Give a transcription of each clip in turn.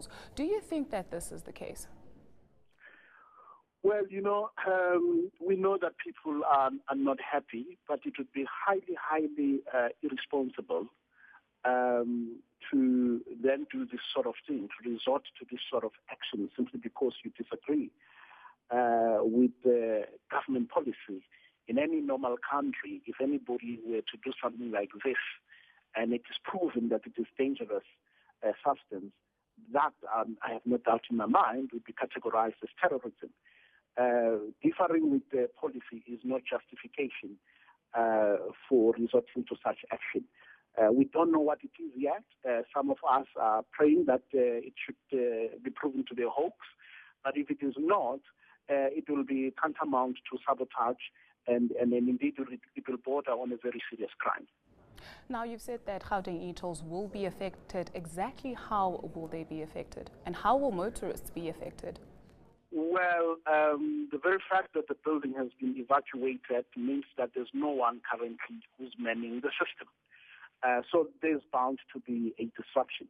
officials. Do you think that this is the case? Well, we know that people are not happy, but it would be highly irresponsible to then do this sort of thing, to resort to this sort of action simply because you disagree with the government policy. In any normal country, if anybody were to do something like this, and it is proven that it is dangerous substance, that I have no doubt in my mind would be categorized as terrorism. Differing with the policy is not justification for resorting to such action. We don't know what it is yet. Some of us are praying that it should be proven to be a hoax, but if it is not, it will be tantamount to sabotage, and indeed it will border on a very serious crime. Now, you've said that Gauteng e-tolls will be affected. Exactly how will they be affected? And how will motorists be affected? Well, the very fact that the building has been evacuated means that there's no one currently who's manning the system. So there's bound to be a disruption.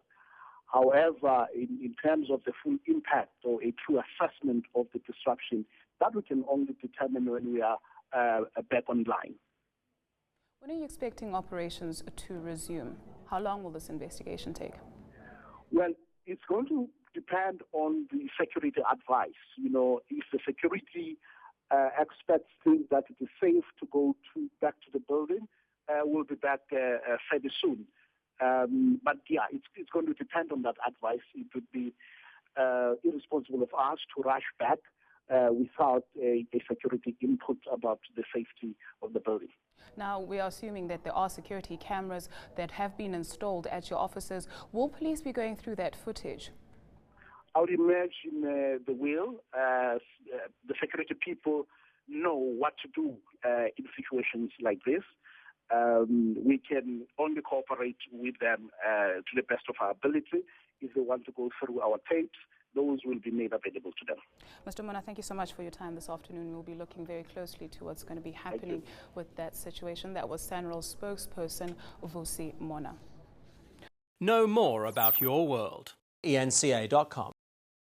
However, in terms of the full impact or a true assessment of the disruption, that we can only determine when we are back online. When are you expecting operations to resume? How long will this investigation take? Well, it's going to depend on the security advice. If the security experts think that it is safe to go back to the building, we'll be back fairly soon. But yeah, it's going to depend on that advice. It would be irresponsible of us to rush back without a security input about the safety of the building. Now, we are assuming that there are security cameras that have been installed at your offices. Will police be going through that footage? I would imagine they will. The security people know what to do in situations like this. We can only cooperate with them to the best of our ability. If they want to go through our tapes, those will be made available to them. Mr. Mona, thank you so much for your time this afternoon. We'll be looking very closely to what's going to be happening with that situation. That was Sanral spokesperson Vusi Mona. Know more about your world. eNCA.com